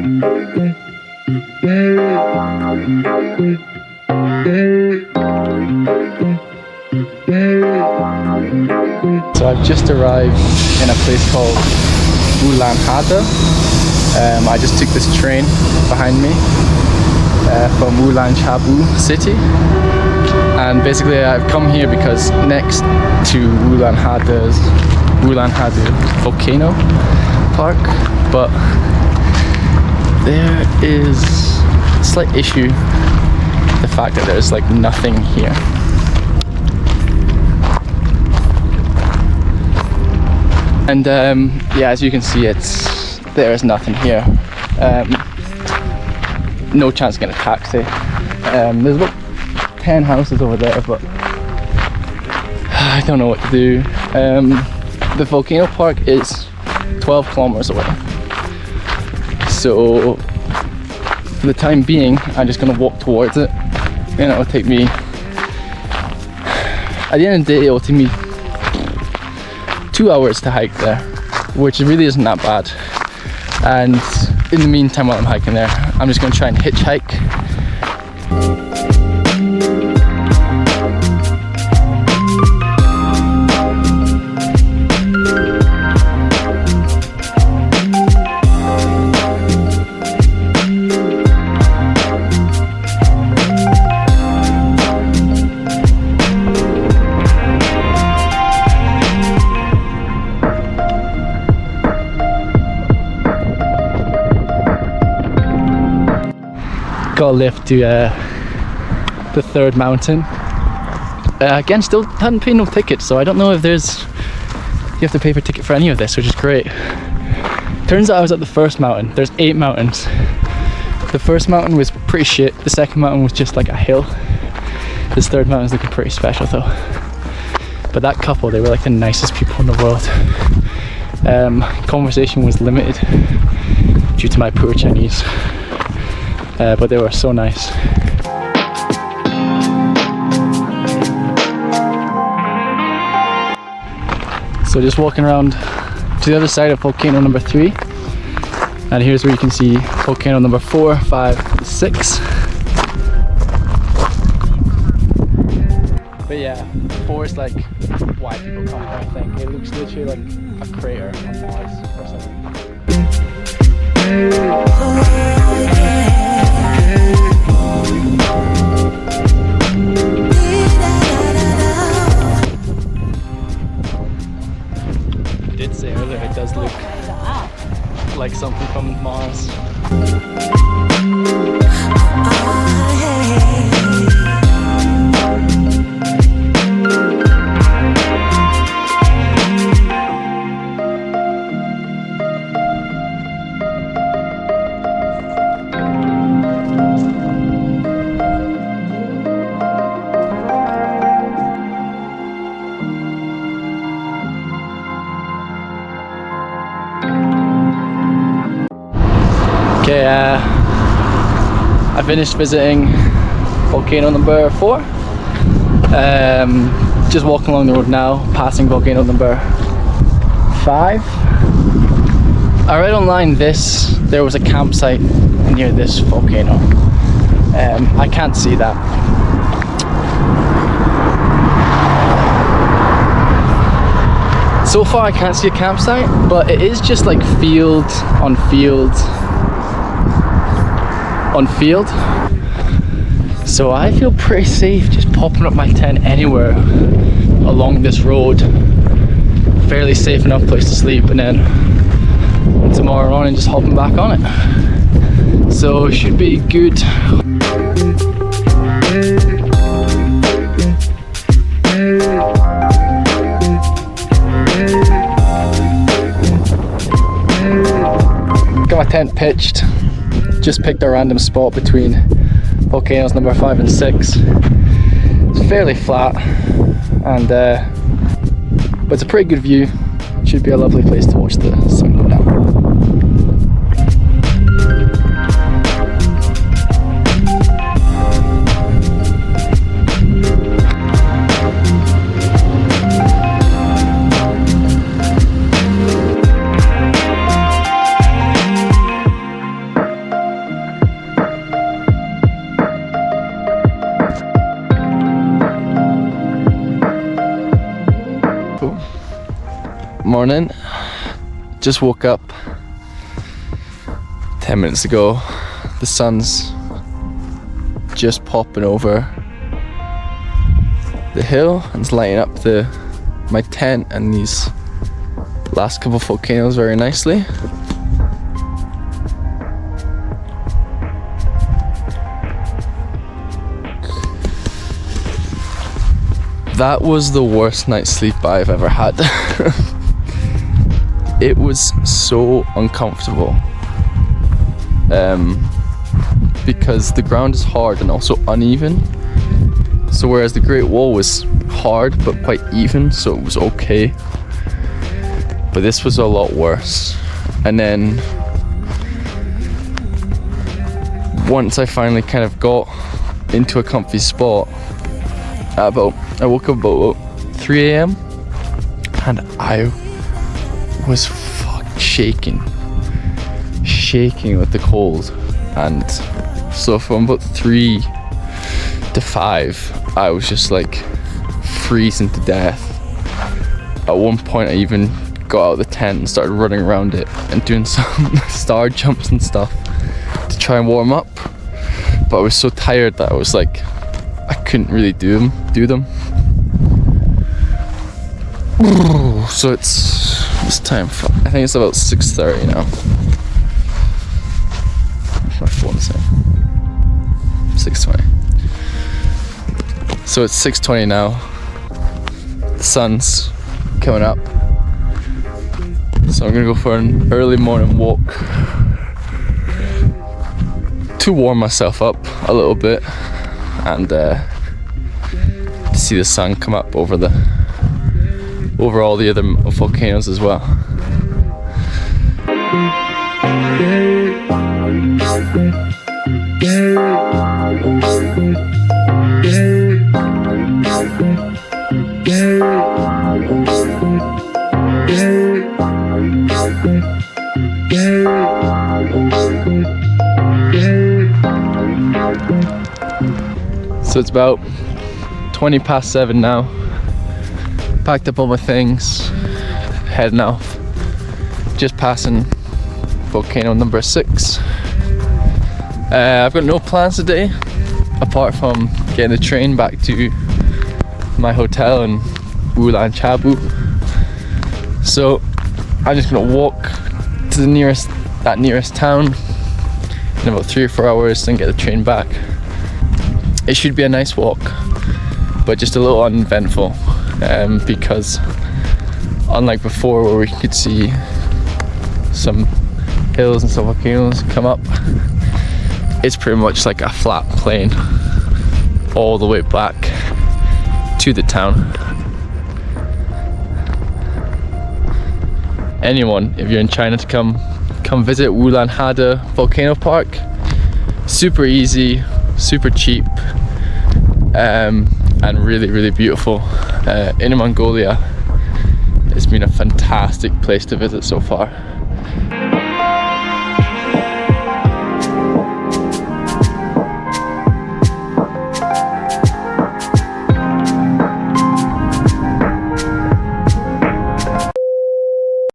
So I've just arrived in a place called Wulanhada. I just took this train behind me from Wulanhada city, and basically I've come here because next to Wulanhada Volcano Park, but there is a slight issue, the fact that there's like nothing here. And yeah, as you can see, there's nothing here. No chance of getting a taxi. There's about 10 houses over there, but I don't know what to do. The volcano park is 12 kilometers away. So for the time being, I'm just gonna walk towards it, and it'll take me, at the end of the day, it'll take me 2 hours to hike there, which really isn't that bad. And in the meantime, while I'm hiking there, I'm just going to try and hitchhike. Got a lift to the third mountain. Again, still hadn't paid no ticket, so I don't know if you have to pay for a ticket for any of this, which is great. Turns out I was at the first mountain. There's 8 mountains. The first mountain was pretty shit. The second mountain was just like a hill. This third mountain is looking pretty special though. But that couple, they were like the nicest people in the world. Conversation was limited due to my poor Chinese. But they were so nice. So just walking around to the other side of volcano number 3, and here's where you can see volcano number 4, 5, 6. But yeah, 4 is like why people come here, I think. It looks literally like a crater on Mars or something. I did say earlier, it does look like something from Mars. Okay, I finished visiting volcano number 4. Just walking along the road now, passing volcano number 5. I read online there was a campsite near this volcano. I can't see that. So far I can't see a campsite, but it is just like field on field on field. So I feel pretty safe just popping up my tent anywhere along this road. Fairly safe enough place to sleep, and then tomorrow morning just hopping back on it. So it should be good. Got my tent pitched. Just picked a random spot between volcanoes number 5 and 6. It's fairly flat, and but it's a pretty good view. Should be a lovely place to watch the sun go down. morning. Just woke up 10 minutes ago. The sun's just popping over the hill and it's lighting up my tent and these last couple of volcanoes very nicely. That was the worst night's sleep I've ever had. It was so uncomfortable. Because the ground is hard and also uneven. So whereas the Great Wall was hard but quite even, so it was okay. But this was a lot worse. And then once I finally kind of got into a comfy spot, I woke up about 3 a.m. and I was shaking with the cold. And so from about 3 to 5, I was just like freezing to death. At one point I even got out of the tent and started running around it and doing some star jumps and stuff to try and warm up. But I was so tired that I was like, I couldn't really do them. So it's time for, I think it's about 6:30 now. What's my phone saying? 6:20. So it's 6:20 now. The sun's coming up. So I'm gonna go for an early morning walk to warm myself up a little bit and to see the sun come up over all the other volcanoes as well. So it's about 20 past 7 now. Packed up all my things, heading off. Just passing volcano number 6. I've got no plans today, apart from getting the train back to my hotel in Wulanhada. So I'm just gonna walk to that nearest town in about 3 or 4 hours and get the train back. It should be a nice walk, but just a little uneventful, because unlike before where we could see some hills and some volcanoes come up, it's pretty much like a flat plain all the way back to the town. Anyone, if you're in China, to come visit Wulanhada Volcano Park. Super easy, super cheap, and really, really beautiful. Inner Mongolia has been a fantastic place to visit so far.